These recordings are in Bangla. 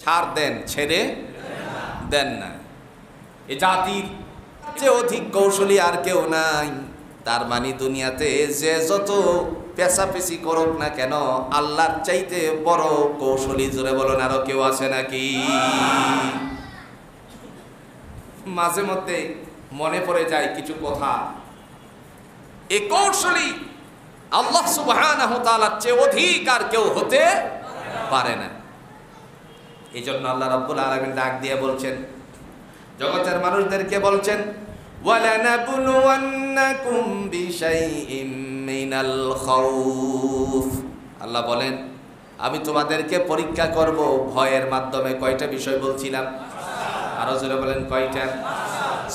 ছাড় দেন, ছেড়ে দেন না। এ জাতির চেয়ে অধিক কৌশলী আর কেউ নাই। তার মানে দুনিয়াতে যে যত পেশাপেশি করুক না কেন, আল্লাহর চাইতে বড় কৌশলী, জোরে বলুন, আরো কেউ আছে নাকি? মাঝে মধ্যে মনে পড়ে যায় কিছু কথা। এই কৌশলী আল্লাহ সুবহানাহু ওয়া তাআলার চেয়ে অধিক আর কেউ হতে পারে না। এই জন্য আল্লাহ রাব্বুল আলামিন ডাক দিয়ে বলছেন, জগতের মানুষদেরকে বলছেন, ওয়ালানাবলুওয়ান্নাকুম বিশাইইম মিনাল খাউফ। আল্লাহ বলেন, আমি তোমাদেরকে পরীক্ষা করব ভয়ের মাধ্যমে। কয়টা বিষয় বলছিলাম? আরো জোরে বলেন, কয়টা?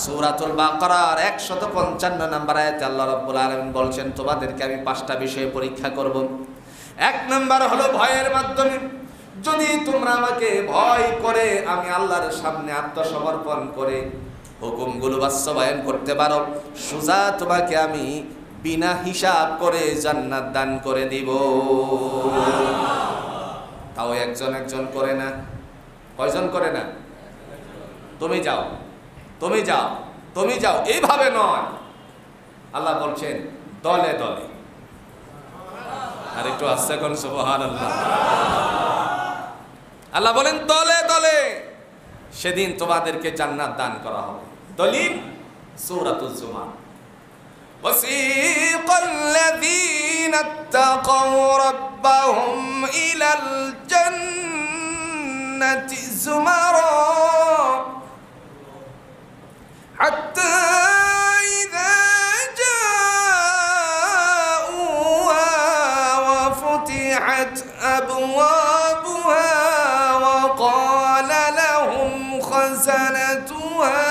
সূরাতুল বাকারার 155 নম্বর আয়াতে আল্লাহ রাব্বুল আলামিন বলছেন, তোমাদেরকে আমি 5টা বিষয়ে পরীক্ষা করব। 1 নম্বর হলো ভয়ের মাধ্যমে। যদি তোমরা আমাকে ভয় করে আমি আল্লাহর সামনে আত্মসমর্পণ করে হুকুমগুলো বাস্তবায়ন করতে পারো, সোজা তোমাকে আমি বিনা হিসাব করে জান্নাত দান করে দিব। তাও একজন একজন করে না। কয়জন করে না? তুমি যাও, তুমি যাও, তুমি যাও, এইভাবে নয়। আল্লাহ বলছেন দলে দলে। আর একটু আস্তে করুন, সুবহানাল্লাহ। আল্লাহ বলেন দলে দলে সেদিন তোমাদেরকে জান্নাত দান করা হবে। দলিল সূরাতুজ জুমার, ওয়াসিকাল্লাযীনা ইত্তাকাউ রাব্বাহুম ইলাল জান্নাতি যুমারা হাত্তা ইযা জাউহা ওয়া ফুতিহাত আবওয়াবুহা ওয়া ক্বালা লাহুম খাযানাতুহা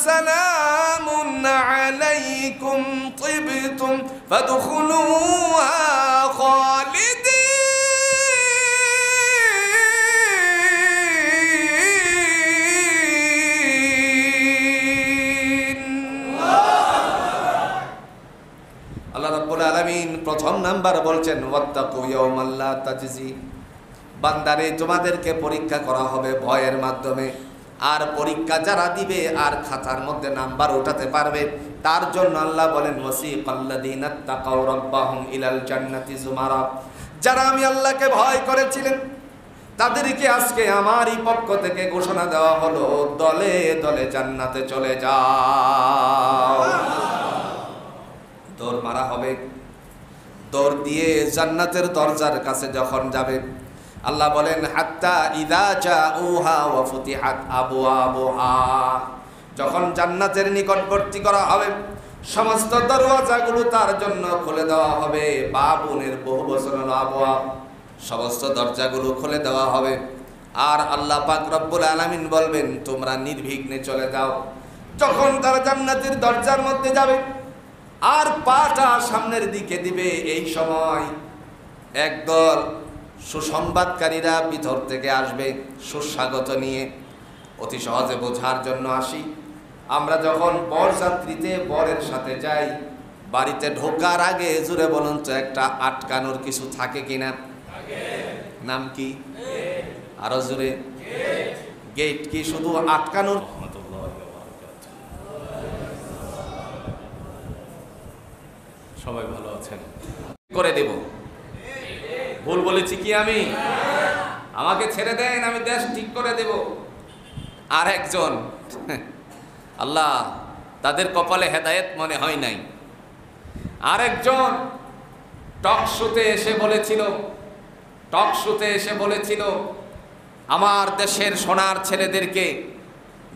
সালামুন আলাইকুম তিবতুম ফাদখুলুহা খালিদিন। আল্লাহ রাব্বুল আলামিন প্রথম নাম্বার বলছেন, ওয়াত্তাকু ইয়াওমান লা তাজজি। বান্দারে তোমাদেরকে পরীক্ষা করা হবে ভয়ের মাধ্যমে। আর পরীক্ষা যারা দিবে আর খাতার মধ্যে নাম্বার উঠাতে পারবে, তার জন্য আল্লাহ বলেন, ওয়াসিকাল্লাযীনা ইত্তাকাউ রাব্বাহুম ইলাল জান্নাতি যুমারা। যারা আমি আল্লাহকে ভয় করেছিলেন তাদেরকে আজকে আমারই পক্ষ থেকে ঘোষণা দেওয়া হলো, দলে দলে জান্নাতে চলে যাও। দৌড় মারা হবে। দৌড় দিয়ে জান্নাতের দরজার কাছে যখন যাবে, আল্লাহ বলেন, হাত্তা ইযা জাউহা ওয়া ফুতিহাত আবওয়াবুহা। যখন জান্নাতের নিকটবর্তী করা হবে, সমস্ত দরওয়াজাগুলো তার জন্য খুলে দেওয়া হবে। বাবুনের বহু বচন হলো আবওয়াব। সমস্ত দরজাগুলো খুলে দেওয়া হবে। আর আল্লাহ পাক রব্বুল আলামিন বলবেন, তোমরা নির্বিঘ্নে চলে যাও। যখন তারা জান্নাতের দরজার মধ্যে যাবে আর পাটা সামনের দিকে দিবে, এই সময় একদল সুসংবাদকারীরা ভিতর থেকে আসবে সুস্বাগত নিয়ে। অতি সহজে বোঝার জন্য আসি, আমরা যখন বরযাত্রীতে বরের সাথে যাই, বাড়িতে ঢোকার আগে জুড়ে বলুন তো একটা আটকানোর কিছু থাকে কিনা? নাম কি? আরো জুড়ে। গেট কি শুধু আটকানোর? সবাই ভালো আছেন? করে দেব। ভুল বলেছি কি আমি? আমাকে ছেড়ে দেন, আমি দেশ ঠিক করে দেব। আর একজন, আল্লাহ তাদের কপালে হেদায়েত মনে হয় নাই, আরেকজন টক শোতে এসে বলেছিল আমার দেশের সোনার ছেলেদেরকে,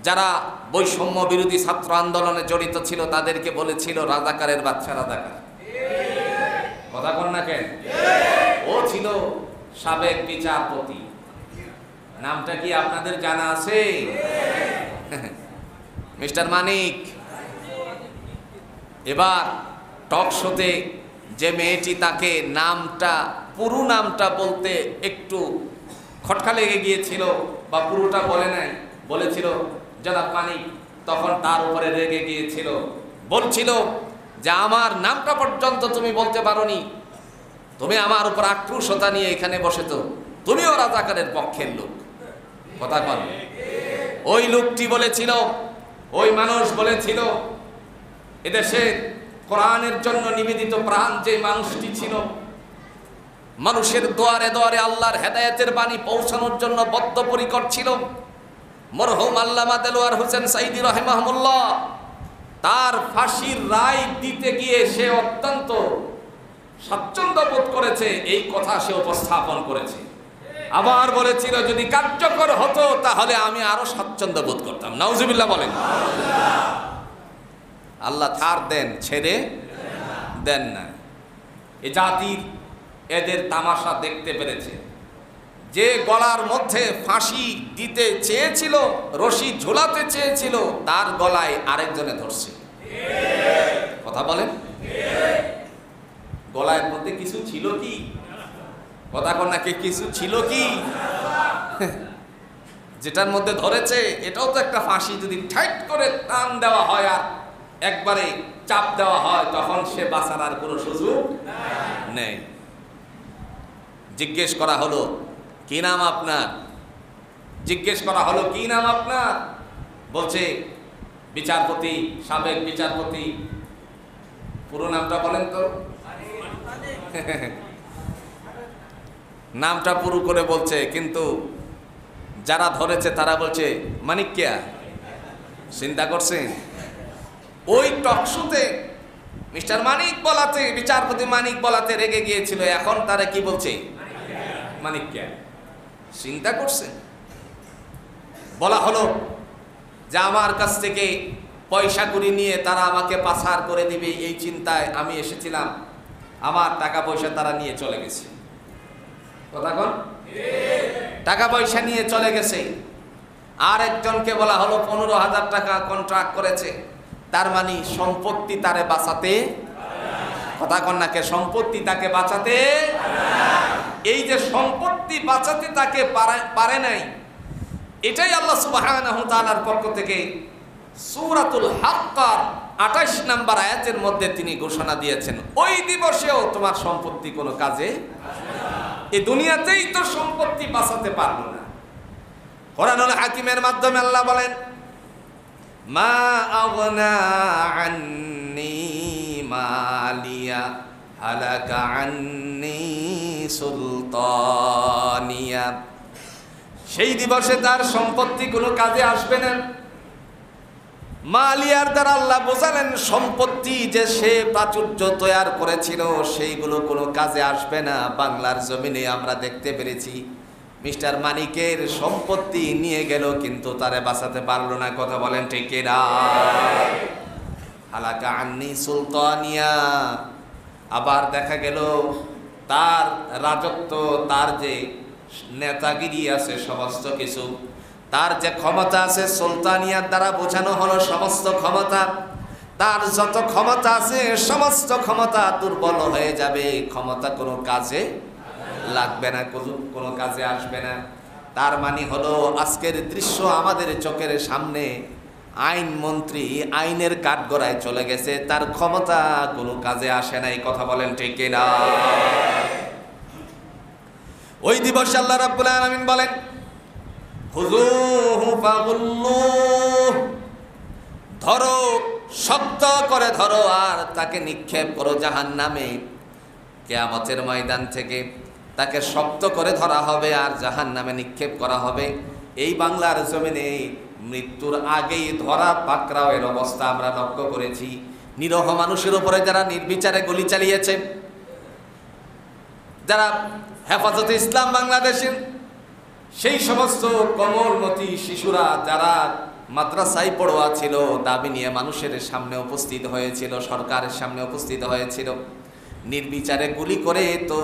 যারা বৈষম্য বিরোধী ছাত্র আন্দোলনে জড়িত ছিল, তাদেরকে বলেছিল রাজাকারের বাচ্চা রাজাকার। কথা কন না কেন? ও ছিল সাবেক বিচারপতি। নামটা কি আপনাদের জানা আছে? মিস্টার মানিক। এবার টক শোতে যে মেয়েটি, তাকে নামটা, পুরো নামটা বলতে একটু খটকা লেগে গিয়েছিল, বা পুরোটা বলে নাই, বলেছিল জনাব মানিক। তখন তার উপরে রেগে গিয়েছিল, বলছিল যে আমার নামটা পর্যন্ত তুমি বলতে পারোনি, তুমি আমার উপর আক্রোশতা নিয়ে এখানে বসেছো, তুমিও রাজাকারের পক্ষের লোক। কথা কন। ওই লোকটি বলেছিল, ওই মানুষ বলেছিল, এদেশে কোরআনের জন্য নিবেদিত প্রাণ যে মানুষটি ছিল, মানুষের দোয়ারে দোয়ারে আল্লাহর হেদায়েতের বাণী পৌঁছানোর জন্য বদ্ধপরিকর ছিল, মরহুম আল্লামা দেলোয়ার হোসেন সাইদি রাহিমাহুল্লাহ, তার ফাঁসির রায় দিতে গিয়ে সে অত্যন্ত স্বাচ্ছন্দ্য বোধ করেছে, এই কথা সে উপস্থাপন করেছে। আবার বলেছিল যদি কার্যকর হতো তাহলে আমি আরো স্বাচ্ছন্দ্য বোধ করতাম। নাউজুবিল্লাহ বলেন। আল্লাহ ছাড় দেন, ছেড়ে দেন না। এ জাতির এদের তামাশা দেখতে পেরেছে। যে গলার মধ্যে ফাঁসি দিতে চেয়েছিল, রশি ঝোলাতে চেয়েছিল, তার গলায় আরেকজনে ধরছে। কথা বলেন। গলার মধ্যে কিছু ছিল কি? কথা কন নাকি, কিছু ছিল কি? যেটার মধ্যে ধরেছে এটাও তো একটা ফাঁসি। যদি টাইট করে টান দেওয়া হয় আর একবারে চাপ দেওয়া হয়, তখন সে বাঁচার আর কোনো সুযোগ নেই। জিজ্ঞেস করা হলো কি নাম আপনার? জিজ্ঞেস করা হলো কি নাম আপনার? বলছে বিচারপতি, সাবেক বিচারপতি। পুরো নামটা বলেন তো। নামটা পুরো করে বলছে, কিন্তু যারা ধরেছে তারা বলছে মানিক্যা। চিন্তা করছেন? ওই টকশোতে মিস্টার মানিক বলাতে, বিচারপতি মানিক বলাতে রেগে গিয়েছিল, এখন তারা কি বলছে? মানিক্যা। চিন্তা করছেন? বলা হলো যে আমার কাছ থেকে পয়সা কড়ি নিয়ে তারা আমাকে পাচার করে দিবে, এই চিন্তায় আমি এসেছিলাম। আমার টাকা পয়সা তারা নিয়ে চলে গেছে। কথা কন। টাকা পয়সা নিয়ে চলে গেছে। আর একজনকে বলা হলো 15,000 টাকা কন্ট্রাক্ট করেছে, তার মানে সম্পত্তি তারে বাঁচাতে, কথা কন নাকে, সম্পত্তি তাকে বাঁচাতে, এই যে সম্পত্তি বাঁচাতে তাকে পারে নাই, এটাই আল্লাহ সুবহানাহু ওয়া তাআলার পক্ষ থেকে সূরাতুল হাক্কার 28 নম্বর আয়াতের মধ্যে তিনি ঘোষণা দিয়েছেন, ওই দিবসেও তোমার সম্পত্তি কোনো কাজে, এই দুনিয়াতেই তো সম্পত্তি বাঁচাতে পারলো না। কোরআনুল হাকিমের মাধ্যমে আল্লাহ বলেন মা আগনা আন্নি মালিয়া হালাকা আন্নি সুলতানিয়া। সেই দিবসে তার সম্পত্তি কোনো কাজে আসবে না। মালিয়ার দ্বারা আল্লাহ বোঝালেন সম্পত্তি যে সে প্রাচুর্য তৈরি করেছিল সেইগুলো কোনো কাজে আসবে না। বাংলার জমিনে আমরা দেখতে পেরেছি মিস্টার মানিকের সম্পত্তি নিয়ে গেল, কিন্তু তারে বাঁচাতে পারলো না। কথা বলেন ঠিক না? হালাকা আন্নি সুলতানিয়া। আবার দেখা গেল তার রাজত্ব, তার যে নেতাগিরি আছে, সমস্ত কিছু, তার যে ক্ষমতা আছে, সুলতানিয়ার দ্বারা বোঝানো হলো সমস্ত ক্ষমতা। তার যত ক্ষমতা আছে সমস্ত ক্ষমতা দুর্বল হয়ে যাবে, ক্ষমতা কোনো কাজে লাগবে না, কোনো কাজে আসবে না। তার মানে হলো আজকের দৃশ্য আমাদের চোখের সামনে, আইন মন্ত্রী আইনের কাঠগড়ায় চলে গেছে, তার ক্ষমতা কোনো কাজে আসে নাই। কথা বলেন ঠিক না? ওই দিবস আল্লাহ রাব্বুল আলামিন বলেন খুযূহু ফাগুল্লুহু, ধরো, শক্ত করে ধরো আর তাকে নিক্ষেপ করো জাহান্নামে। কিয়ামতের ময়দান থেকে তাকে শক্ত করে ধরা হবে আর জাহান্নামে নিক্ষেপ করা হবে। এই বাংলার জমিনে মৃত্যুর আগেই ধরা পাকড়াওয়ের অবস্থা আমরা লক্ষ্য করেছি। নিরহ মানুষের উপরে যারা নির্বিচারে গুলি চালিয়েছে, যারা হেফাজতে ইসলাম বাংলাদেশের সেই সমস্ত কোমলমতি শিশুরা যারা মাদ্রাসায় পড়ুয়া ছিল, দাবি নিয়ে মানুষের সামনে উপস্থিত হয়েছিল, সরকারের সামনে উপস্থিত হয়েছিল, নির্বিচারে গুলি করে তো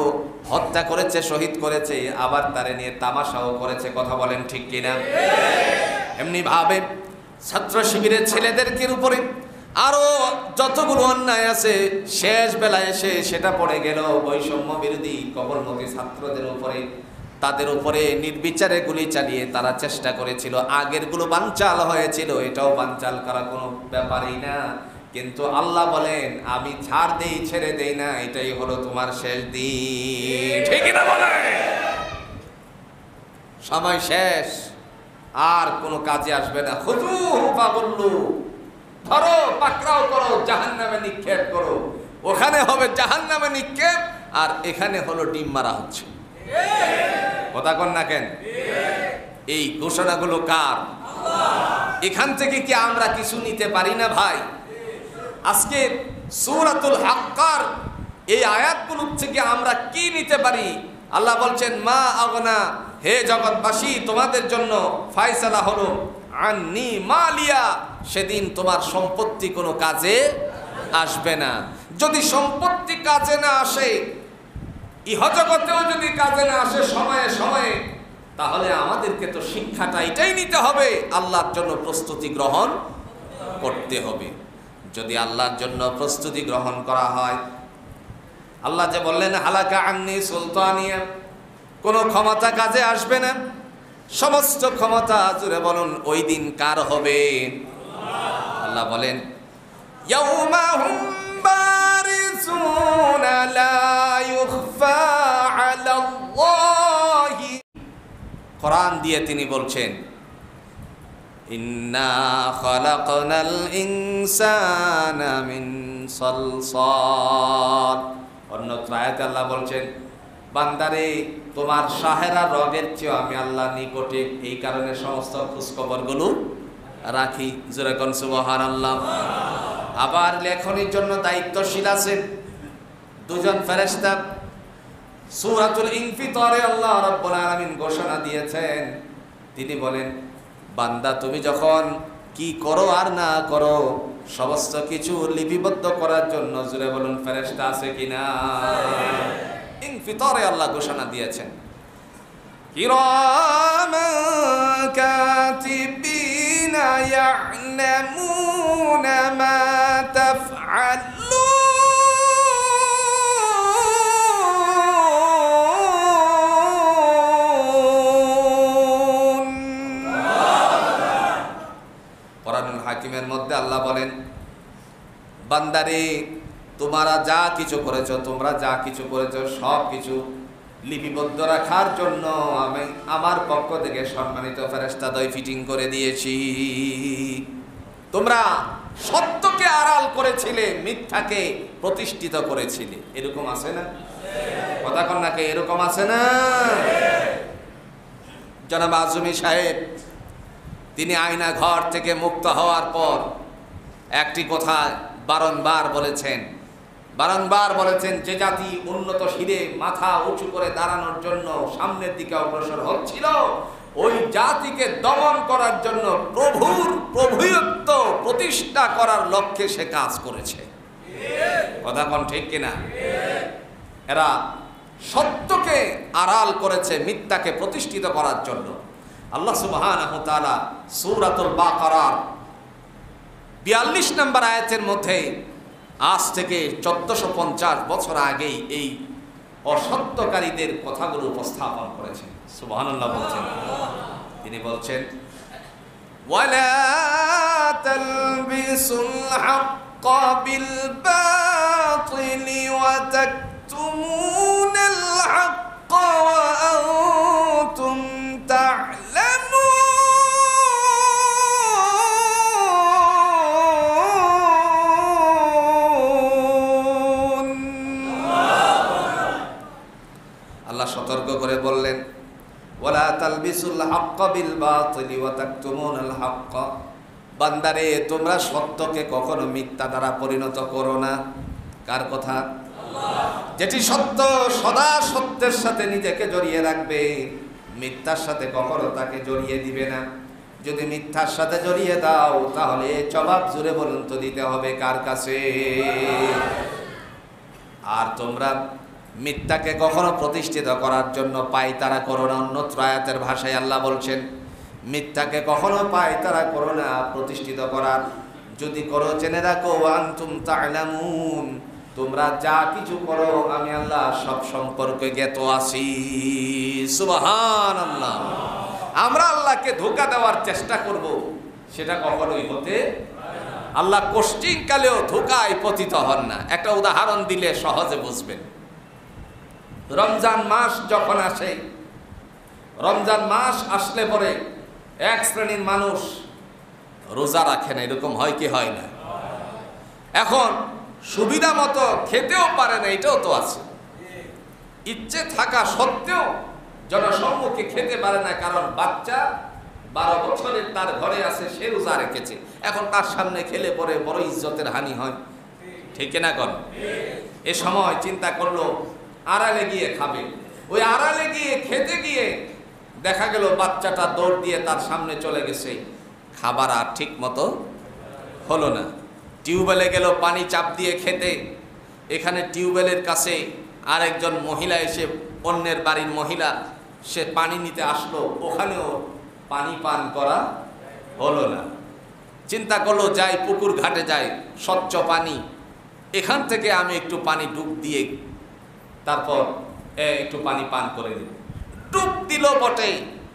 হত্যা করেছে, শহীদ করেছে, আবার তারে নিয়ে তামাশাও করেছে। কথা বলেন ঠিক কিনা? এমনি ভাবে ছাত্র শিবিরের ছেলেদেরকে উপরে আরো যতগুলো অন্যায় আছে, শেষ বেলায় এসে সেটা পড়ে গেল বৈষম্য বিরোধী কোমলমতি ছাত্রদের উপরে। তাদের উপরে নির্বিচারে গুলি চালিয়ে তারা চেষ্টা করেছিল, আগের গুলো বানচাল হয়েছিল, এটাও বানচাল করা কোনো ব্যাপারই না। কিন্তু আল্লাহ বলেন আমি ছাড় দেই, ছেড়ে দেই না, এটাই হলো তোমার শেষ দিন। ঠিক না বলে? সময় শেষ, আর কোনো কাজে আসবে না। খুযূহু ফাগুল্লু, ধরো, পাকড়াও করো, জাহান্নামে নিক্ষেপ করো। ওখানে হবে জাহান্নামে নিক্ষেপ, আর এখানে হলো ডিম মারা হচ্ছে। কথা কন না কেন? এই ঘোষণাগুলো কার? এখান থেকে কি আমরা কিছু নিতে পারি না ভাই? আজকে সূরাতুল হাক্কার এই আয়াতগুলো থেকে আমরা কি নিতে পারি? আল্লাহ বলছেন মা আগনা, হে জগৎবাসী, তোমাদের জন্য ফয়সালা হলো আন্নি মালিয়া, সেদিন তোমার সম্পত্তি কোনো কাজে আসবে না। যদি সম্পত্তি কাজে না আসে, ইহজগতেও যদি কাজে না আসে সময়ে সময়ে, তাহলে আমাদেরকে তো শিক্ষাটা এটাই নিতে হবে, আল্লাহর জন্য প্রস্তুতি গ্রহণ করতে হবে। যদি আল্লাহর জন্য প্রস্তুতি গ্রহণ করা হয়, আল্লাহ যে বললেন হালাকা আন্নি সুলতানিয়া, কোনো ক্ষমতা কাজে আসবে না। সমস্ত ক্ষমতা, জুড়ে বলুন, ওই দিন কার হবে? আল্লাহ বলেন ইয়াউমা হুম বারিজুনা লা ইউখফা আলাল্লাহি। কোরআন দিয়ে তিনি বলছেন ইন্না খালাকনাল ইনসানা মিন সালসাল। অন্য আয়াতে আল্লাহ বলছেন বান্দারে, তোমার সাহেরা রগের চেয়ে আমি আল্লাহ নিকটে, এই কারণে সমস্ত খোঁজখবরগুলো রাখি। জোরে কোন সুবহানাল্লাহ। আবার লেখনির জন্য দায়িত্বশীল আছেন দুজন ফেরেশতা। সূরাতুল ইনফিতারে আল্লাহ রাব্বুল আলামিন ঘোষণা দিয়েছেন, তিনি বলেন বান্দা তুমি যখন কি করো আর না করো, সমস্ত কিছু লিপিবদ্ধ করার জন্য, জোরে বলুন, ফেরেশতা আছে কিনা? ইনফিতারে আল্লাহ ঘোষণা দিয়েছেন কিরামান কাতিবিনা ইয়া'লামুনা মা তাফআলুন। কোরআনুল হাকিমের মধ্যে আল্লাহ বলেন বান্দারে, তোমরা যা কিছু করেছো, সব কিছু লিপিবদ্ধ রাখার জন্য আমি আমার পক্ষ থেকে সম্মানিত ফেরেশতাদ্বয় ফিটিং করে দিয়েছি। তোমরা সত্যকে আড়াল করেছিলে, মিথ্যাকে প্রতিষ্ঠিত করেছিলে। এরকম আছে না? কথা কন নাকি? এরকম আছে না? জনাব আজমি সাহেব তিনি আয়না ঘর থেকে মুক্ত হওয়ার পর একটি কথা বারংবার বলেছেন, যে জাতি উন্নত শিরে মাথা উঁচু করে দাঁড়ানোর জন্য সামনের দিকে অগ্রসর হচ্ছিল, ওই জাতিকে দমন করার জন্য প্রভুত্ব প্রতিষ্ঠা করার লক্ষ্যে সে কাজ করেছে। কথা কোন ঠিক কিনা? এরা সত্যকে আড়াল করেছে মিথ্যাকে প্রতিষ্ঠিত করার জন্য। আল্লাহ সুবহানাহু ওয়া তাআলা সূরাতুল বাকারার 42 নম্বর আয়াতের মধ্যে আজ থেকে 1450 বছর আগেই এই অসত্যকারীদের কথাগুলো উপস্থাপন করেছেন। সুবহানাল্লাহ বলছেন, তিনি বলছেন ওয়ালা তালবিসুল হাক্কা বিল বাতিলি ওয়া তাকতুমুনাল হাক্কা ওয়া আনতুম তা'লামুন। সতর্ক করে বললেন ওয়ালা তালবিসুল হাক্কা বিল বাতিলি ওয়া তাকতুমুনাল হাক্কা, বান্দারে তোমরা সত্যকে কখনো মিথ্যা দ্বারা পরিণত করো না। কার কথা? আল্লাহ। যেটি সত্য সদা সত্যের সাথে নিজেকে জড়িয়ে রাখবে, মিথ্যার সাথে কখনো তাকে জড়িয়ে দিবে না। যদি মিথ্যার সাথে জড়িয়ে দাও, তাহলে জবাব জুড়ে বলুন তো দিতে হবে কার কাছে? আর তোমরা মিথ্যাকে কখনো প্রতিষ্ঠিত করার জন্য পায়তারা করো না। অন্যত্র আয়াতের ভাষায় আল্লাহ বলছেন মিথ্যাকে কখনো পায়তারা করো না প্রতিষ্ঠিত করার। যদি করো জেনে রাখো আনতুম তা'লামুন, তোমরা যা কিছু করো আমি আল্লাহ সব সম্পর্কে জ্ঞাত আছি। সুবহানাল্লাহ। আমরা আল্লাহকে ধোঁকা দেওয়ার চেষ্টা করব, সেটা কখনোই হতে আল্লাহ কোশ্চিন কালেও ধোঁকায় পতিত হন না। একটা উদাহরণ দিলে সহজে বুঝবেন। রমজান মাস যখন আসে, রমজান মাস আসলে পরে এক শ্রেণীর মানুষ রোজা রাখে না, এরকম হয় কি হয় না? এখন সুবিধা মতো খেতেও পারে না, এটাও তো আছে। ইচ্ছে থাকা সত্ত্বেও জনসম্মুখে খেতে পারে না, কারণ বাচ্চা 12 বছরের তার ঘরে আছে, সে রোজা রেখেছে। এখন তার সামনে খেলে পরে বড় ইজ্জতের হানি হয়, ঠিক না? কোন এ সময় চিন্তা করলো আড়ালে গিয়ে খাবে। ওই আড়ালে গিয়ে খেতে গিয়ে দেখা গেল বাচ্চাটা দৌড় দিয়ে তার সামনে চলে গেছে, খাবার আর ঠিক মতো হলো না। টিউবওয়েলে গেল পানি চাপ দিয়ে খেতে, এখানে টিউবওয়েলের কাছে আরেকজন মহিলা এসে, অন্যের বাড়ির মহিলা, সে পানি নিতে আসলো, ওখানেও পানি পান করা হলো না। চিন্তা করলো যাই পুকুর ঘাটে যাই, স্বচ্ছ পানি, এখান থেকে আমি একটু পানি ডুব দিয়ে তারপর একটু পানি পান করে দিল। ডুব দিল বটে,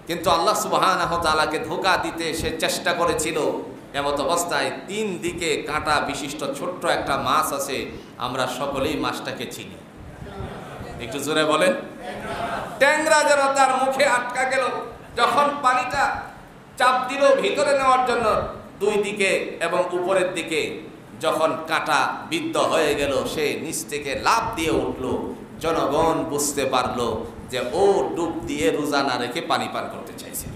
কিন্তু আল্লাহ সুবহানাহু ওয়া তাআলাকে ধোঁকা দিতে সে চেষ্টা করেছিল। এমত অবস্থায় 3 দিকে কাঁটা বিশিষ্ট ছোট্ট একটা মাছ আছে, আমরা সকলেই মাছটাকে চিনি। একটু জোরে বলেন। ট্যাংরা যেন তার মুখে আটকা গেল। যখন পানিটা চাপ দিল ভিতরে নেওয়ার জন্য, 2 দিকে এবং উপরের দিকে যখন কাঁটা বিদ্ধ হয়ে গেল, সে নিচ থেকে লাফ দিয়ে উঠল। জনগণ বুঝতে পারলো যে ও ডুব দিয়ে রোজা না রেখে পানি পান করতে চাইছিল।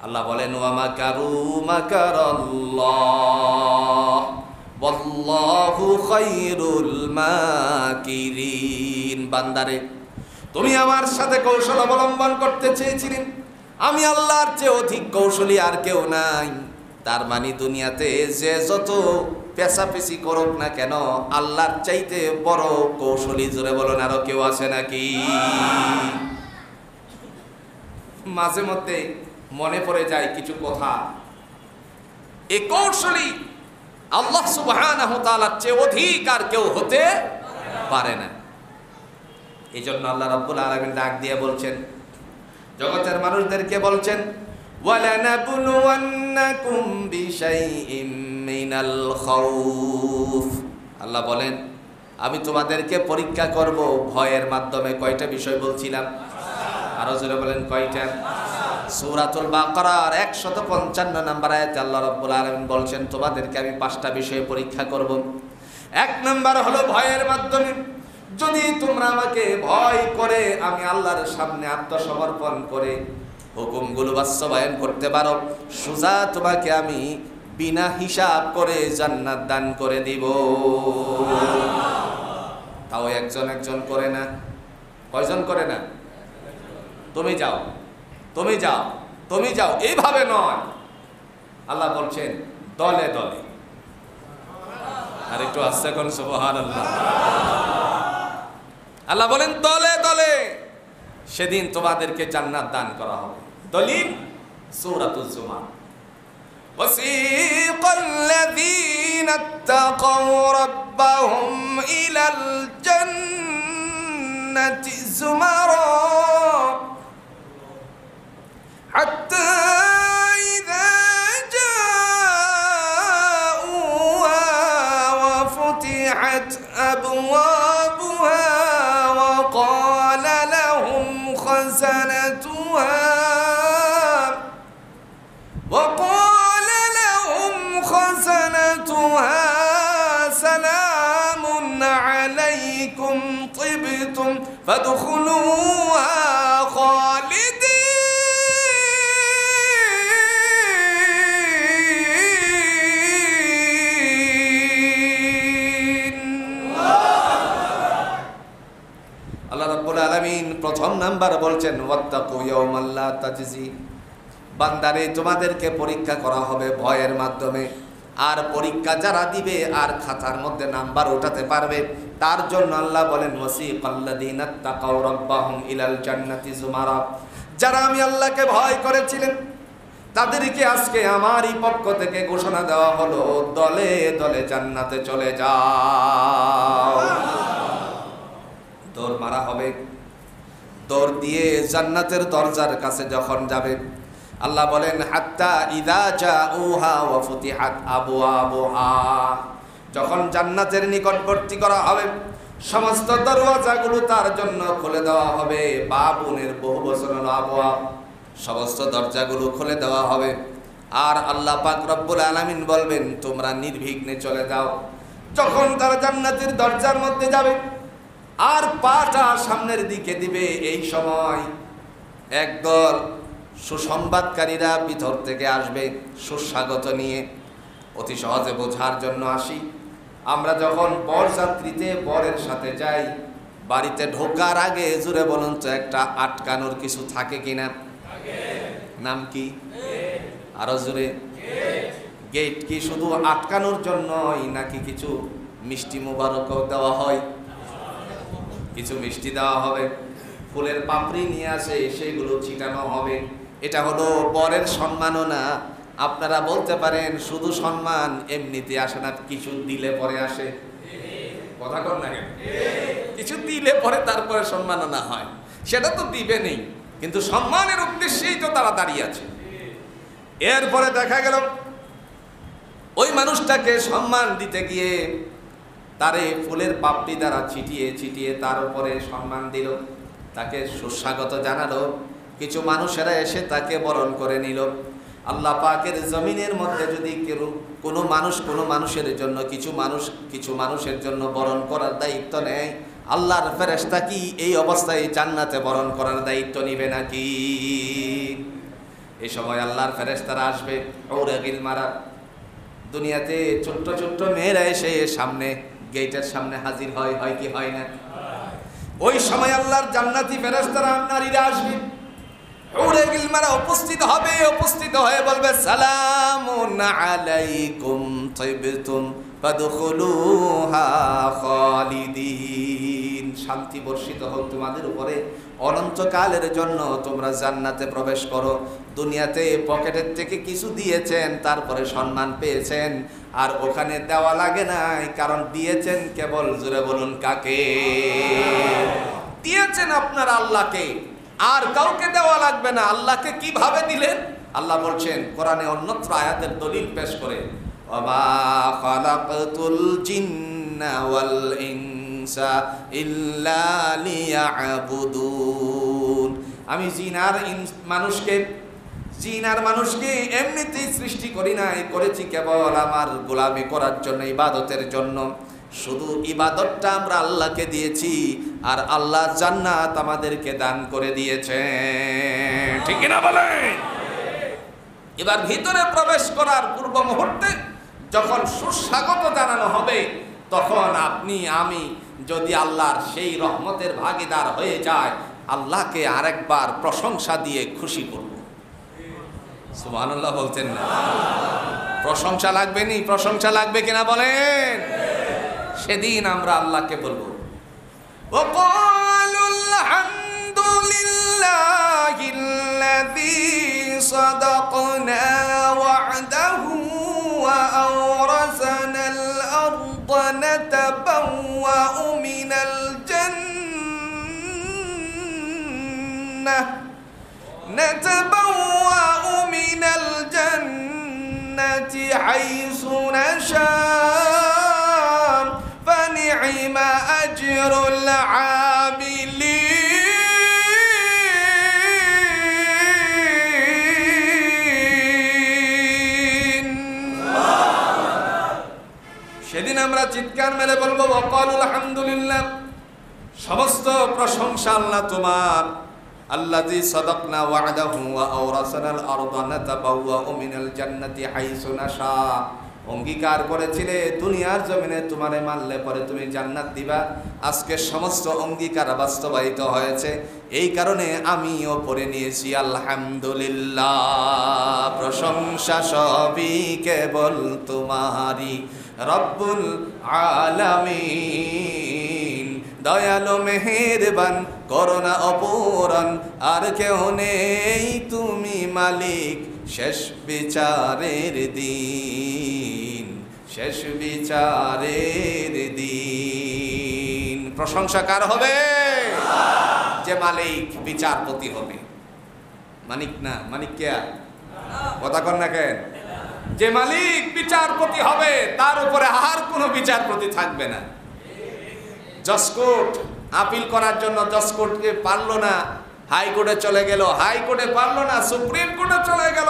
আল্লাহ বলেন ওয়া মাকারু মাকারাল্লাহ ওয়াল্লাহু খায়রুল মাকিরিন। বান্দারে, তুমি আমার সাথে কৌশল অবলম্বন করতে চেয়েছিলে, আমি আল্লাহর চেয়ে অধিক কৌশলী আর কেউ নাই। তার মানে দুনিয়াতে যে যত পেশাপেশি করুক না কেন, আল্লাহর চাইতে বড় কৌশলী, জোরে বলুন, আরো কেউ আছে নাকি? মাঝে মধ্যে মনে পড়ে যায় কিছু কথা। এই কৌশলী আল্লাহ সুবহানাহু ওয়া তাআলার চেয়ে অধিক আর কেউ হতে পারে না। এই জন্য আল্লাহ রাব্বুল আলামিন ডাক দিয়ে বলছেন, জগতের মানুষদেরকে বলছেন, ওয়ালানাবলুওয়ান্নাকুম বিশাইইম মিনাল খাউফ। আল্লাহ বলেন আমি তোমাদেরকে পরীক্ষা করব ভয়ের মাধ্যমে। কয়টা বিষয় বলছিলাম? আরো জোরে বলেন, কয়টা? সূরাতুল বাকারার 155 নম্বর আয়াতে আল্লাহ রাব্বুল আলামিন বলছেন তোমাদেরকে আমি 5টা বিষয়ে পরীক্ষা করব। 1 নম্বর হলো ভয়ের মাধ্যমে। যদি তোমরা আমাকে ভয় করে, আমি আল্লাহর সামনে আত্মসমর্পণ করে হুকুমগুলো বাস্তবায়ন করতে পারো, সোজা তোমাকে আমি বিনা হিসাব করে জান্নাত দান করে দিব। তাও একজন একজন করে না। কয়জন করে না? তুমি যাও, তুমি যাও, তুমি যাও, এইভাবে নয়। আল্লাহ বলছেন দলে দলে। আর একটু আস্তে কোন সুবহানাল্লাহ। আল্লাহ বলেন দলে দলে সেদিন তোমাদেরকে জান্নাত দান করা হবে। দলিল সূরাতুজ জুমার। ওয়াসিকাল্লাযীনা ইত্তাকাউ রাব্বাহুম ইলাল জান্নাতি যুমারা হাত্তা ইযা জাউহা ওয়া ফুতিহাত আবওয়াবুহা وقال لهم خزنتها سلام عليكم طبتم فادخلوها خالدين প্রথম নাম্বার বলছেন ওয়াত্তাকু ইয়াওমান লা তাজজি। বান্দারে তোমাদেরকে পরীক্ষা করা হবে ভয়ের মাধ্যমে। আর পরীক্ষা যারা দিবে আর খাতার মধ্যে নাম্বার ওঠাতে পারবে, তার জন্য আল্লাহ বলেন ওয়াসিকাল্লাযীনা তাকাউ রাব্বাহুম ইলাল জান্নাতি যুমারা। যারা আমি আল্লাহকে ভয় করেছিলেন তাদেরকে আজকে আমারই পক্ষ থেকে ঘোষণা দেওয়া হলো দলে দলে জান্নাতে চলে যাও। দৌড় মারা হবে। দৌড় দিয়ে জান্নাতের দরজার কাছে যখন যাবে, আল্লাহ বলেন হাত্তা ইযা জাউহা ওয়া ফুতিহাত আবওয়াবুহা, যখন জান্নাতের নিকটবর্তী করা হবে সমস্ত দরওয়াজাগুলো তার জন্য খুলে দেওয়া হবে। বাবুনের বহুবচন হলো আবওয়াব, সমস্ত দরজাগুলো খুলে দেওয়া হবে। আর আল্লাহ পাক রব্বুল আলামিন বলবেন তোমরা নির্বিঘ্নে চলে যাও। যখন তারা জান্নাতের দরজার মধ্যে যাবে আর পাটা সামনের দিকে দিবে, এই সময় একদল সুসংবাদকারীরা ভিতর থেকে আসবে সুস্বাগত নিয়ে। অতি সহজে বোঝার জন্য আসি, আমরা যখন বরযাত্রীতে বরের সাথে যাই, বাড়িতে ঢোকার আগে জুড়ে বলুন তো একটা আটকানোর কিছু থাকে কিনা? নাম কি? আরো জোরে। গেট কি শুধু আটকানোর জন্যই নাকি কিছু মিষ্টি মুবারকও দেওয়া হয়? কিছু মিষ্টি দেওয়া হবে, ফুলের পাপড়ি নিয়ে আসে, সেগুলো ছিটানো হবে। এটা হলো বরের সম্মাননা। আপনারা বলতে পারেন শুধু সম্মান এমনিতে আসে না, কিছু দিলে পরে আসে। কথা কর না কেন? কিছু দিলে পরে তারপরে সম্মাননা হয়, সেটা তো দিবে নেই, কিন্তু সম্মানের উদ্দেশ্যেই তো তারা দাঁড়িয়ে আছে। এরপরে দেখা গেল ওই মানুষটাকে সম্মান দিতে গিয়ে তারে ফুলের পাপড়ি দ্বারা ছিটিয়ে ছিটিয়ে তার উপরে সম্মান দিল, তাকে সুস্বাগত জানালো। কিছু মানুষেরা এসে তাকে বরণ করে নিল। আল্লাহ পাকের জমিনের মধ্যে যদি কোনো মানুষের জন্য কিছু মানুষের জন্য বরণ করার দায়িত্ব নেয়, আল্লাহর ফেরেশতা কি এই অবস্থায় জান্নাতে বরণ করার দায়িত্ব নিবে নাকি? এই সময় আল্লাহর ফেরেশতারা আসবে, হুরে গিলমারা। দুনিয়াতে ছোট্ট ছোট্ট মেয়েরা এসে সামনে গেটের সামনে হাজির হয়, হয় কি হয় না? ওই সময় আল্লাহর জান্নাতি ফেরেশতারা নারীরা আসবে, হুরে গিলমারা উপস্থিত হবে। উপস্থিত হয়ে বলবে সালামুন আলাইকুম তাইবতুম ফাদখুলুহা খালিদিন, শান্তি বর্ষিত হোক তোমাদের উপরে, অনন্তকালের জন্য তোমরা জান্নাতে প্রবেশ করো। দুনিয়াতে পকেটের থেকে কিছু দিয়েছেন, তারপরে সম্মান পেয়েছেন, আর ওখানে দেওয়া লাগে নাই, কারণ দিয়েছেন কেবল, জোরে বলুন কাকে? দিয়েছেন আপনার আল্লাহকে, আর কাউকে দেওয়া লাগবে না। আল্লাহকে কিভাবে দিলেন? আল্লাহ বলছেন কোরআনে অন্যত্র আয়াতের দলিল পেশ করে, ওয়া খালাকতুল জিন্না ওয়াল ইনসা ইল্লা লিয়াবুদুন, আমি জিন আর মানুষকে এমনিতেই সৃষ্টি করি নাই, করেছি কেবল আমার গোলামি করার জন্য, ইবাদতের জন্য। শুধু ইবাদতটা আমরা আল্লাহকে দিয়েছি, আর আল্লাহ জান্নাত আমাদেরকে দান করে দিয়েছেন। ঠিক না বলেন? এবার ভিতরে প্রবেশ করার পূর্ব মুহূর্তে যখন সুস্বাগত জানানো হবে, তখন আপনি আমি যদি আল্লাহর সেই রহমতের ভাগীদার হয়ে যায়, আল্লাহকে আরেকবার প্রশংসা দিয়ে খুশি করব। সুবহানাল্লাহ বলতেন না? প্রশংসা লাগবে নি? প্রশংসা লাগবে কিনা বলেন? সেদিন আমরা আল্লাহকে বলবো وقالوا الحمد لله الذي صدقنا وعده وأورثنا الأرض نتبوأ من الجنة حيث نشاء فنعم أجر العاملين। সেদিন আমরা চিৎকার মেরে বলবো ওয়াকালুল হামদুলিল্লাহ, সমস্ত প্রশংসা আল্লাহ তোমার। আল্লাযী সাদাকনা ওয়া'দাহু ওয়া আওরাসানাল আরদা নাতাবাওয়াউ মিনাল জান্নাতি হাইসু নাশা, অঙ্গীকার করেছিলে দুনিয়ার জমিনে তোমারে মানলে পরে তুমি জান্নাত দিবা। আজকে সমস্ত অঙ্গীকার বাস্তবায়িত হয়েছে, এই কারণে আমিও পড়ে নিয়েছি আলহামদুলিল্লাহ। প্রশংসা সবই কেবল তোমারই রব্বুল আলামিন, দয়ালু মেহেরবান করুণা অপূরণ, আর কেউ নেই তুমি মালিক শেষ বিচারের দিন, শেষ বিচারের দিন। প্রশংসা কার হবে? যে মালিক, বিচারপতি হবে। মালিক না, মালিক কে? কথা কন না কেন? যে মালিক বিচারপতি হবে তার উপরে আর কোনো বিচারপতি থাকবে না। জজকোর্ট আপিল করার জন্য জজকোর্টকে পারলো না, হাইকোর্টে চলে গেল, হাইকোর্টে পারলো না, সুপ্রিম কোর্টে চলে গেল,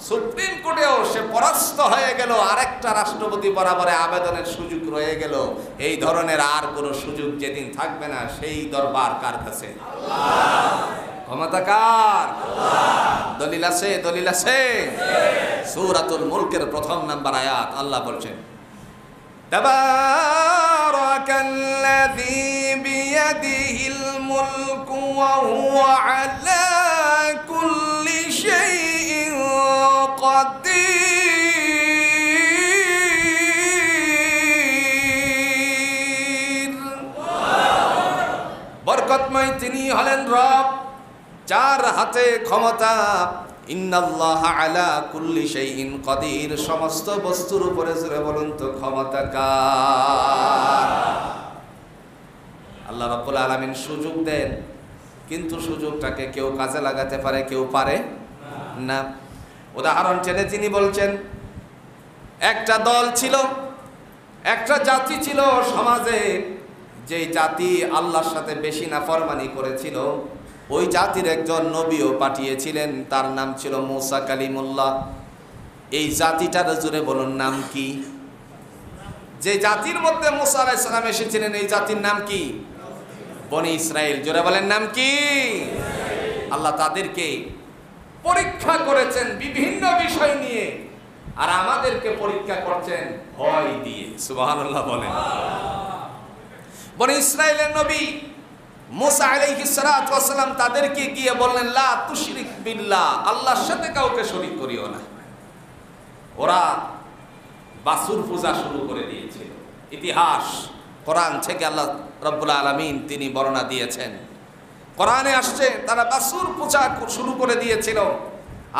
সুপ্রিম কোর্টেও সে পরাস্ত হয়ে গেল, আরেকটা রাষ্ট্রপতি বরাবরে আবেদনের সুযোগ রয়ে গেল। এই ধরনের আর কোনো সুযোগ যেদিন থাকবে না, সেই দরবার কার কাছে? ক্ষমতা কার? দলিল আছে, দলিল আছে। সূরাতুল মুলকের প্রথম নাম্বার আয়াত আল্লাহ বলছেন, তাবারাকাল্লাযী বিয়াদিহিল মুলকু ওয়া হুয়া আলা কুল্লি শাইইন কাদির। বরকতময় তিনি হলেন রব, যার হাতে ক্ষমতা। ইন্নাল্লাহা আলা কুল্লি শাইইন কাদির, সমস্ত বস্তুর উপরে জোরে বলুন তো ক্ষমতা কার? আল্লাহ রাব্বুল আলামিন সুযোগ দেন, কিন্তু সুযোগটাকে কেউ কাজে লাগাতে পারে, কেউ পারে না। উদাহরণ টেনে তিনি বলছেন, একটা দল ছিল, একটা জাতি ছিল সমাজে, যেই জাতি আল্লাহর সাথে বেশি নাফরমানি করেছিল, ওই জাতির একজন নবীও পাঠিয়েছিলেন, তার নাম ছিল মুসা কালিমুল্লাহ। এই জাতিটার জুড়ে বলুন নাম কি? যে জাতির মধ্যে মুসা আলাইহিস সালাম এসেছিলেন, এই জাতির নাম কি? বনি ইসরাইল। জোরে বলেন নাম কি? আল্লাহ তাদেরকে পরীক্ষা করেছেন বিভিন্ন বিষয় নিয়ে, আর আমাদেরকে পরীক্ষা করছেন ভয় দিয়ে। সুবহানাল্লাহ বলেন। বনি ইসরাইলের নবী মুসা আলাইহিস সালাতু ওয়াস সালাম তাদেরকে গিয়ে বললেন, লা তুশরিক বিল্লাহ, আল্লাহর সাথে কাউকে শরীক করিও না। ওরা বাসুর পূজা শুরু করে দিয়েছিল। ইতিহাস কোরআন থেকে আল্লাহ রাব্বুল আলামিন তিনি বর্ণনা দিয়েছেন, কোরআনে আসছে তারা বাসুর পূজা শুরু করে দিয়েছিল।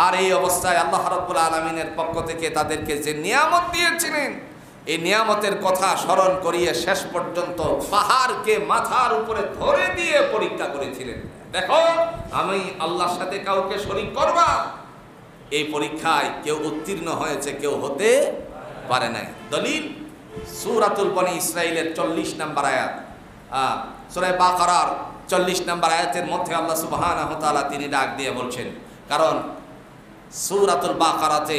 আর এই অবস্থায় আল্লাহ রাব্বুল আলামিনের পক্ষ থেকে তাদেরকে যে নিয়ামত দিয়েছিলেন, এই নিয়ামতের কথা স্মরণ করিয়ে শেষ পর্যন্ত পাহাড়কে মাথার উপরে ধরে দিয়ে পরীক্ষা করেছিলেন। দেখো, আমি আল্লাহর সাথে কাউকে শরীক করবা। এই পরীক্ষায় কেউ উত্তীর্ণ হয়েছে, কেউ হতে পারে নাই। দলিল সূরাতুল বনি ইসরাইলের 40 নম্বর আয়াত, সূরা বাকারার 40 নম্বর আয়াতের মধ্যে আল্লাহ সুবহানাহু ওয়া তাআলা তিনি ডাক দিয়ে বলছেন, কারণ সূরাতুল বাকারাতে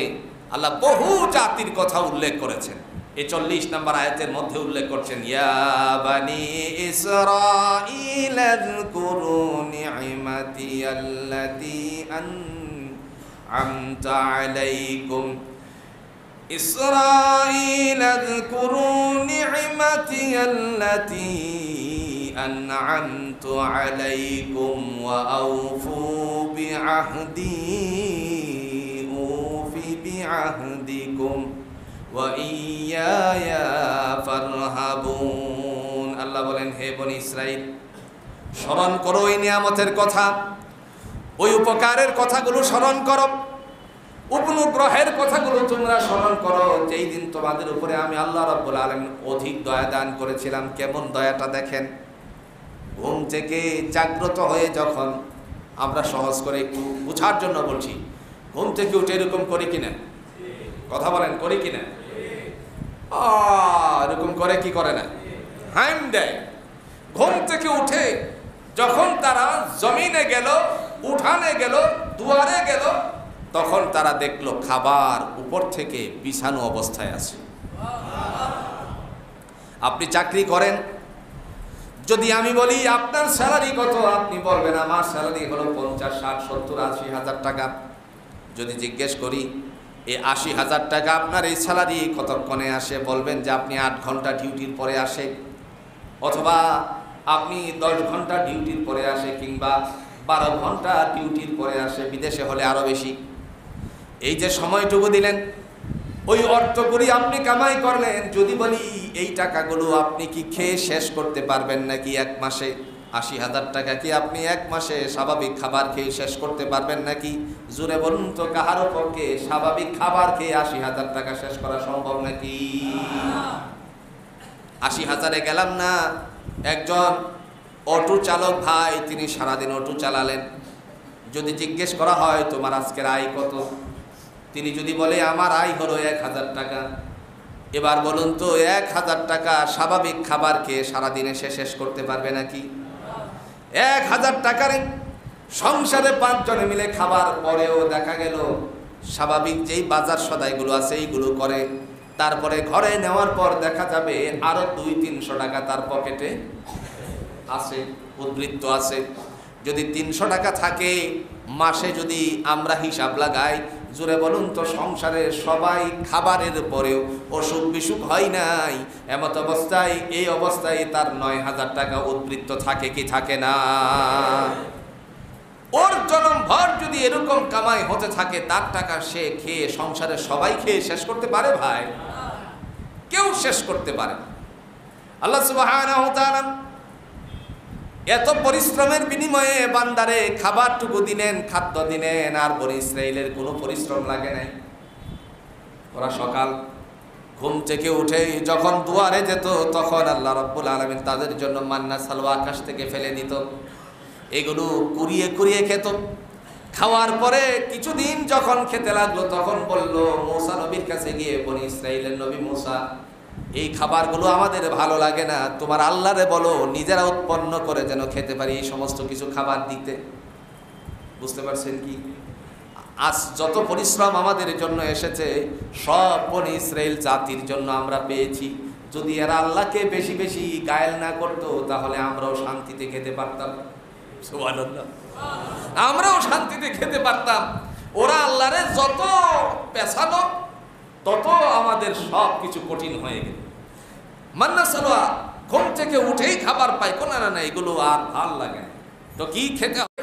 আল্লাহ বহু জাতির কথা উল্লেখ করেছেন। এই 40 নম্বর আয়াতের মধ্যে উল্লেখ করছেন, ইয়া বানি ইসরাঈল আযকুরু নি'মাতি আল্লাতী আন'আমতু আলাইকুম। ইসরাঈল আযকুরু নি'মাতি আল্লাতী আন'আমতু আলাইকুম ওয়া আওফু বিআহদি উফি বিআহদিকুম ওয়া ইয়্যায়া ফারহাবুন। আল্লাহ বলেন, হে বনি ইসরাইল, স্মরণ করো এই নিয়ামতের কথা, ওই উপকারের কথাগুলো স্মরণ করো, উপনুগ্রহের কথাগুলো তোমরা স্মরণ করো, যেই দিন তোমাদের উপরে আমি আল্লাহ রাব্বুল আলামিন অধিক দয়া দান করেছিলাম। কেমন দয়াটা দেখেন। ঘুম থেকে জাগ্রত হয়ে যখন, আমরা সহজ করে একটু বুঝার জন্য বলছি, ঘুম থেকে উঠে এরকম করি কিনা? কথা বলেন, করি কিনা? এরকম করে কি করে না? হাইম দেয়। ঘুম থেকে উঠে যখন তারা জমিনে গেল, উঠানে গেল, দুয়ারে গেল, তখন তারা দেখলো খাবার উপর থেকে বিছানো অবস্থায় আছে। আপনি চাকরি করেন, যদি আমি বলি আপনার স্যালারি কত, আপনি বলবেন আমার স্যালারি হলো 50, 60, 70, 80 হাজার টাকা। যদি জিজ্ঞেস করি এই 80,000 টাকা আপনার এই স্যালারি কতক্ষণে আসে, বলবেন যে আপনি 8 ঘন্টা ডিউটির পরে আসে, অথবা আপনি 10 ঘন্টা ডিউটির পরে আসে, কিংবা 12 ঘন্টা ডিউটির পরে আসে, বিদেশে হলে আরো বেশি। এই যে সময়টুকু দিলেন, ওই অর্থকড়ি আপনি কামাই করলেন, যদি বলি এই টাকাগুলো আপনি কি খেয়ে শেষ করতে পারবেন নাকি এক মাসে? 80,000 টাকা কি আপনি এক মাসে স্বাভাবিক খাবার খেয়ে শেষ করতে পারবেন নাকি? জোরে বলুন তো, কাহারও পক্ষে স্বাভাবিক খাবার খেয়ে 80,000 টাকা শেষ করা সম্ভব নাকি? 80,000-এ গেলাম না। একজন অটো চালক ভাই, তিনি সারাদিন অটো চালালেন। যদি জিজ্ঞেস করা হয় তোমার আজকের আয় কত, তিনি যদি বলে আমার আয় হলো 1000 টাকা, এবার বলুন তো 1000 টাকা স্বাভাবিক খাবার খেয়ে সারাদিনে শেষ করতে পারবে নাকি? 1000 টাকার সংসারে 5 জনে মিলে খাবার পরেও দেখা গেল স্বাভাবিক যেই বাজার সদাইগুলো আছে এইগুলো করে, তারপরে ঘরে নেওয়ার পর দেখা যাবে আরো 200-300 টাকা তার পকেটে আছে, উদ্বৃত্ত আছে। যদি 300 টাকা থাকে, মাসে যদি আমরা হিসাব লাগাই, জোরে বলুন তো সংসারে সবাই খাবারের পরেও অসুখ বিসুখ হয় নাই, এমত অবস্থায় এই অবস্থায় তার 9000 টাকা উদ্বৃত্ত থাকে কি থাকে না? ওর জনমভর যদি এরকম কামাই হতে থাকে, তার টাকা সে খেয়ে সংসারে সবাই খেয়ে শেষ করতে পারে? ভাই, কেউ শেষ করতে পারে না। আল্লাহ সুবহানাহু ওয়া তাআলা এত পরিশ্রমের বিনিময়ে বান্দারে খাবারটুকু দিলেন, খাদ্য দিলেন, আর বনি ইসরাইলের কোনো পরিশ্রম লাগে নাই। ওরা সকাল ঘুম থেকে উঠে যখন দুয়ারে যেত, তখন আল্লাহ রাব্বুল আলামিন তাদের জন্য মান্না সালওয়া আকাশ থেকে ফেলে দিত, এগুলো কুড়িয়ে কুড়িয়ে খেত। খাওয়ার পরে কিছুদিন যখন খেতে লাগলো, তখন বলল মূসা নবীর কাছে গিয়ে, বনি ইসরাইলের নবী মূসা, এই খাবারগুলো আমাদের ভালো লাগে না, তোমার আল্লাহরে বলো নিজেরা উৎপন্ন করে যেন খেতে পারি এই সমস্ত কিছু খাবার দিতে। বুঝতে পারছেন কি? আজ যত পরিশ্রম আমাদের জন্য এসেছে, সব বনি ইসরাইল জাতির জন্য আমরা পেয়েছি। যদি এরা আল্লাহকে বেশি বেশি গায়েল না করতো, তাহলে আমরাও শান্তিতে খেতে পারতাম। সুবহানাল্লাহ, আমরাও শান্তিতে খেতে পারতাম। ওরা আল্লাহরে যত পেছানো, তত আমাদের সব কিছু কঠিন হয়ে গেল। মান্না সালওয়া ঘুম থেকে উঠেই খাবার পাই, না না না এগুলো আর ভাল লাগে না, তো কি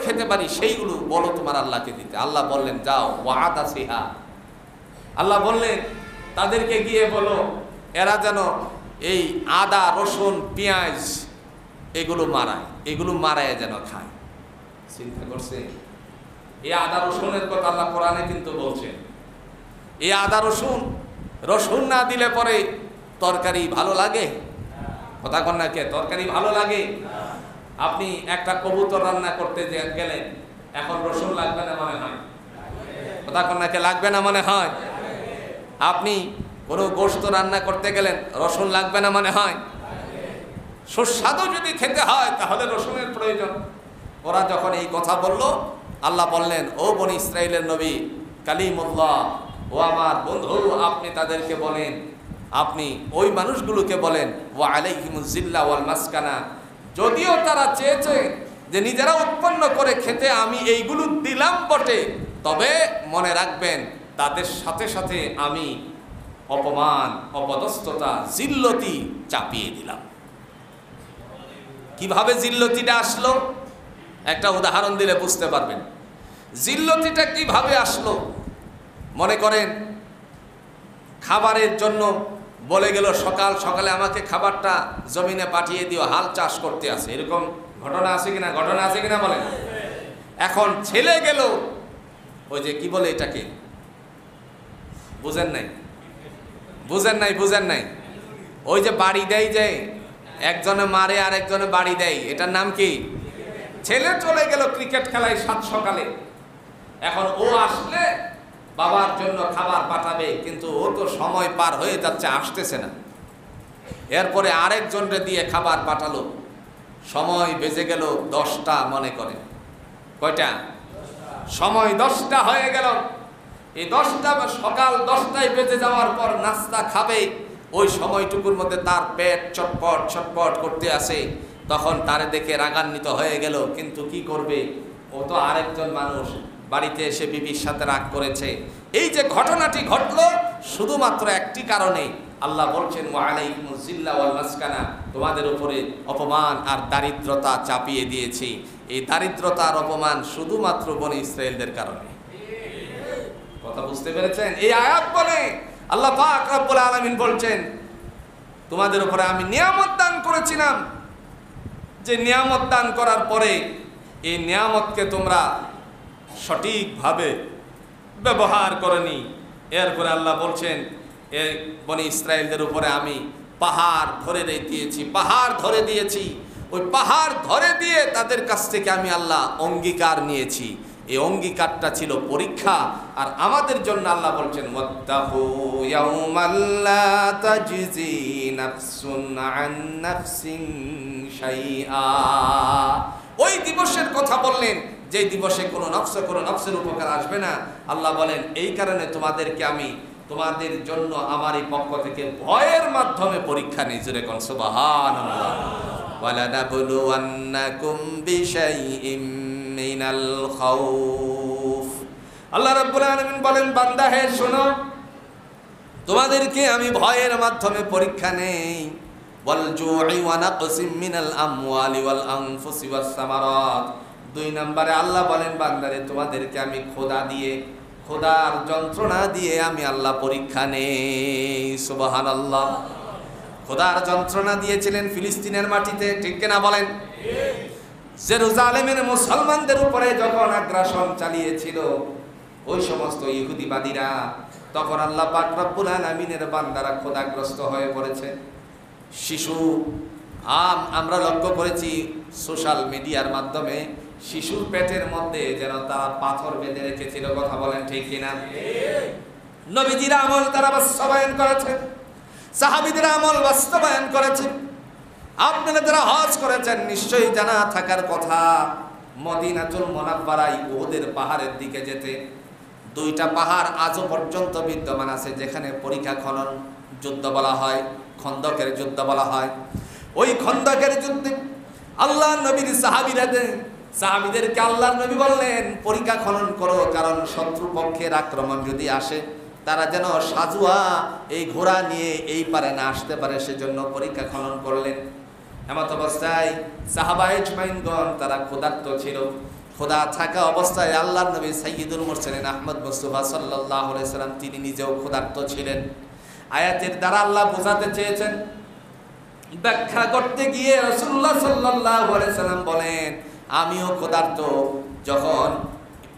খেতে পারি সেইগুলো বলো তোমার আল্লাহকে দিতে। আল্লাহ বললেন যাও, ওয়াদা সিহা, আল্লাহ বললেন তাদেরকে গিয়ে বলো এরা যেন এই আদা রসুন পেঁয়াজ এগুলো মারায় যেন খায়। চিন্তা করছে? এই আদা রসুনের কথা আল্লাহ কোরআনে কিন্তু বলছেন। এই আদা রসুন না দিলে পরে তরকারি ভালো লাগে? কথা কন না কে? তরকারি ভালো লাগে? আপনি একটা কবুতর রান্না করতে গেলেন, এখন রসুন লাগবে না মনে হয়? কথা কন না কে? লাগবে না মনে হয়? আপনি কোনো গোশত রান্না করতে গেলেন, রসুন লাগবে না মনে হয়? সুস্বাদু যদি খেতে হয় তাহলে রসুনের প্রয়োজন। ওরা যখন এই কথা বলল, আল্লাহ বললেন ও বনি ইসরাইলের নবী কালিমুল্লাহ, ও আমার বন্ধু, আপনি তাদেরকে বলেন, আপনি ওই মানুষগুলোকে বলেন, ওয়া আলাইহিমুজ জিল্লা ওয়াল মাসকানা, যদিও তারা চেয়েছে যে নিজেরা উৎপন্ন করে খেতে আমি এইগুলো দিলাম বটে, তবে মনে রাখবেন তাদের সাথে সাথে আমি অপমান, অপদস্থতা, জিল্লতি চাপিয়ে দিলাম। কিভাবে জিল্লতিটা আসলো একটা উদাহরণ দিলে বুঝতে পারবেন। জিল্লতিটা কিভাবে আসলো? মনে করেন খাবারের জন্য বলে গেল সকাল সকালে আমাকে খাবারটা জমিনে পাঠিয়ে দিও, হাল চাষ করতে আছে, এরকম ঘটনা আছে কিনা? ঘটনা আছে কিনা বলেন? এখন ছেলে গেল ওই যে কি বলে এটাকে, বুঝেন নাই, ওই যে বাড়ি দেয়, যে একজনে মারে আর একজনে বাড়ি দেয়, এটার নাম কি? ছেলে চলে গেল ক্রিকেট খেলায় সাত সকালে। এখন ও আসলে বাবার জন্য খাবার পাঠাবে, কিন্তু ও তো সময় পার হয়ে যাচ্ছে, আসতেছে না। এরপরে আরেকজনকে দিয়ে খাবার পাঠালো, সময় বেজে গেল 10টা, মনে করে কয়টা? সময় 10টা হয়ে গেল। এই 10টা সকাল 10টায় বেজে যাওয়ার পর নাস্তা খাবে, ওই সময়টুকুর মধ্যে তার পেট ছটপট ছটপট করতে আসে। তখন তারে দেখে রাগান্বিত হয়ে গেল, কিন্তু কি করবে, ও তো আরেকজন মানুষ, বাড়িতে এসে বিবির সাথে রাগ করেছে। এই যে ঘটনাটি ঘটলো শুধুমাত্র একটি কারণে, আল্লাহ বলছেন ওয়া আলাইকুমুজ জিল্লা ওয়াল মাসকানা, তোমাদের উপরে অপমান আর দারিদ্রতা চাপিয়ে দিয়েছি। এই দারিদ্রতা আর অপমান শুধুমাত্র বনি ইসরাইলদের কারণে। কথা বুঝতে পেরেছেন? এই আয়াত বলে আল্লাহ পাক রব্বুল আলামিন বলছেন তোমাদের উপরে আমি নিয়ামত দান করেছিলাম, যে নিয়ামত দান করার পরে এই নিয়ামতকে তোমরা সঠিকভাবে ব্যবহার করনি। এরপরে আল্লাহ বলছেন এই বনি ইসরাইলদের উপরে আমি পাহাড় ধরে দিয়েছি, ওই পাহাড় ধরে দিয়ে তাদের কাছ থেকে আমি আল্লাহ অঙ্গীকার নিয়েছি। এই অঙ্গীকারটা ছিল পরীক্ষা, আর আমাদের জন্য আল্লাহ বলছেন ওয়াত্তাকু ইয়াওমান লা তাজজি নাফসুন আন নাফসিন শাইআ। ওই দিবসের কথা বললেন যে দিবসে কোনো নফসের উপকার আসবে না। আল্লাহ বলেন এই কারণে তোমাদেরকে আমি তোমাদের জন্য আমার এই পক্ষ থেকে ভয়ের মাধ্যমে পরীক্ষা নিই। জোরে কোন সুবহানাল্লাহ। ওয়ালানাবলুওয়ান্নাকুম বিশাইইম মিনাল খাউফ। আল্লাহ রাব্বুল আলামিন বলেন বান্দা হে শোনো, তোমাদেরকে আমি ভয়ের মাধ্যমে পরীক্ষা নেই। ওয়াল জুই ওয়া নাকসিম মিনাল আমওয়ালি ওয়াল আনফুসি ওয়াস সামারাত। 2 নম্বরে আল্লাহ বলেন বান্দারে তোমাদেরকে আমি খোদার যন্ত্রণা দিয়ে আমি আল্লাহ পরীক্ষা নেই। সুবহানাল্লাহ। খোদার যন্ত্রণা দিয়েছিলেন ফিলিস্তিনের মাটিতে, ঠিক কিনা বলেন? জেরুজালেমের মুসলমানদের উপরে যখন আগ্রাসন চালিয়েছিল ওই সমস্ত ইহুদিবাদীরা, তখন আল্লাহ পাক রব্বুল আলামিনের বান্দারা খোদাগ্রস্ত হয়ে পড়েছে। শিশু আমরা লক্ষ্য করেছি সোশ্যাল মিডিয়ার মাধ্যমে শিশুর পেটের মধ্যে যেন তারা পাথর বেঁধে রেখেছিল। কথা বলেন ঠিক কিনা? নবীজির আমল তারা বাস্তবায়ন করেছে, সাহাবীদের আমল বাস্তবায়ন করেছে। আপনারা যারা হজ করেছেন নিশ্চয়ই জানা থাকার কথা, মদিনাতুল মুনাওয়ারায় উহুদের পাহাড়ের দিকে যেতে 2টা পাহাড় আজও পর্যন্ত বিদ্যমান আছে, যেখানে পরীক্ষা খনন যুদ্ধ বলা হয়, খন্দকের যুদ্ধ বলা হয়। ওই খন্দকের যুদ্ধে আল্লাহ নবীর সাহাবীদেরকে আল্লাহর নবী বললেন পরীক্ষা খনন করো, কারণ শত্রুপক্ষের আক্রমণ যদি আসে তারা যেন সাজুয়া এই ঘোড়া নিয়ে এই পারে না আসতে পারে, সেজন্য পরীক্ষা খনন করলেন। এমত অবস্থায় সাহাবায়ে আজমাইনগণ তারা ক্ষুধার্ত ছিল। ক্ষুধা থাকা অবস্থায় আল্লাহর নবী সাইয়্যিদুল মুরসালিন আহমদ মুস্তাফা সাল্লাল্লাহু আলাইহি সাল্লাম তিনি নিজেও ক্ষুধার্ত ছিলেন। আয়াতের দ্বারা আল্লাহ বোঝাতে চেয়েছেন, ব্যাখ্যা করতে গিয়ে রাসূলুল্লাহ সাল্লাল্লাহু আলাইহি সাল্লাম বলেন আমিও ক্ষুধার্ত। যখন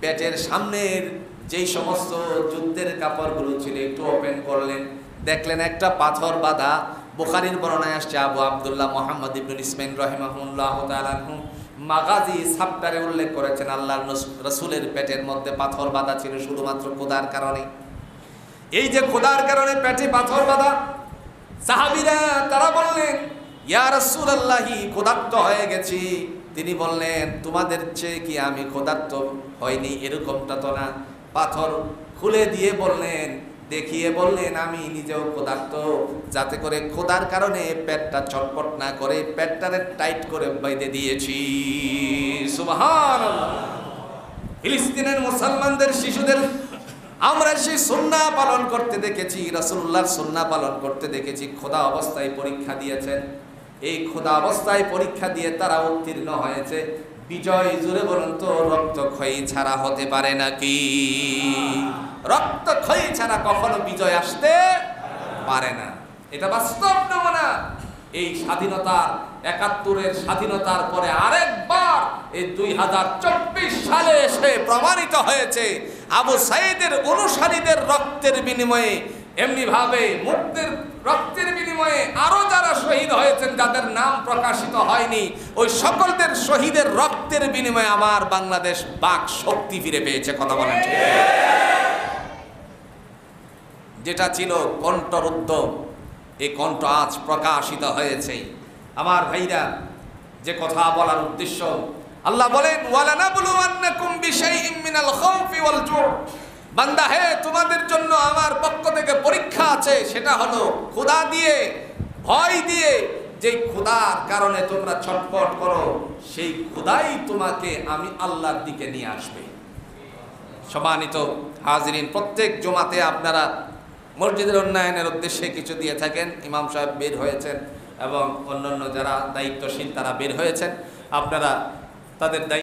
পেটের সামনের যেই সমস্ত যুদ্ধের কাপড়গুলো ছিল একটু ওপেন করলেন, দেখলেন একটা পাথর বাঁধা। বুখারীর বর্ণনায় আসছে, আবু আব্দুল্লাহ মুহাম্মদ ইবনে ইসমাইল রাহিমাহুল্লাহু তাআলা আনহু মাগাজি সাবটারে উল্লেখ করেছেন আল্লাহর রাসূলের পেটের মধ্যে পাথর বাঁধা ছিল শুধুমাত্র ক্ষুধার কারণে। এই যে ক্ষুধার কারণে পেটে পাথর বাঁধা, সাহাবীরা তারা বললেন ইয়া রাসূলুল্লাহি ক্ষুধার্ত হয়ে গেছি। তিনি বললেন তোমাদের চেয়ে কি আমি ক্ষুধার্ত হয়নি? এরকমটা তো না। পাথর খুলে দিয়ে বললেন, দেখিয়ে বললেন আমি নিজেও ক্ষুধার্ত, যাতে করে ক্ষুধার কারণে পেটটা চটপট না করে পেটটারে টাইট করে বেঁধে দিয়েছি। সুবহানাল্লাহ। ফিলিস্তিনের মুসলমানদের শিশুদের আমরা সেই সুন্নাহ পালন করতে দেখেছি, রাসূলুল্লাহর সুন্নাহ পালন করতে দেখেছি। খোদা অবস্থায় পরীক্ষা দিয়েছেন, এই খোদা অবস্থায় পরীক্ষা দিয়ে তারা উত্তীর্ণ হয়েছে। বিজয় জুড়ে বলুন তো রক্তক্ষয়ী ছাড়া হতে পারে নাকি? রক্তক্ষয়ী ছাড়া কখনো বিজয় আসতে পারে না, এটা বাস্তব নমুনা। এই স্বাধীনতার ৭১-এর স্বাধীনতার পরে আরেকবার এই ২০২৪ সালে এসে প্রমাণিত হয়েছে আবু সাঈদের অনুসারীদের রক্তের বিনিময়ে, এমনি ভাবে মুক্তির রক্তের বিনিময়ে আরো যারা শহীদ হয়েছেন যাদের নাম প্রকাশিত হয়নি, ওই সকলদের শহীদের রক্তের বিনিময়ে আমার বাংলাদেশ বাক শক্তি ফিরে পেয়েছে। কথা বলেন ঠিক? যেটা ছিল কণ্ঠরুদ্ধ, এই কণ্ঠ আজ প্রকাশিত হয়েছে। আমার ভাইরা, যে কথা বলার উদ্দেশ্য, আল্লাহ বলেন ওয়ালানাবলুওয়ান্নাকুম বিশাইইম মিনাল খাউফি ওয়াল জু'। বান্দা হে তোমাদের জন্য আমার পক্ষ থেকে পরীক্ষা আছে, সেটা হলো ক্ষুধা দিয়ে, ভয় দিয়ে। যে ক্ষুধার কারণে তোমরা ছটফট করো, সেই ক্ষুধাই তোমাকে আমি আল্লাহর দিকে নিয়ে আসবে। সম্মানিত হাজিরিন, প্রত্যেক জুমাতে আপনারা মসজিদের উন্নয়নের উদ্দেশ্যে কিছু দিয়ে থাকেন। ইমাম সাহেব বের হয়েছেন এবং অন্যান্য যারা দায়িত্বশীল তারা বের হয়েছেন। আপনারা তাদের দায়িত্ব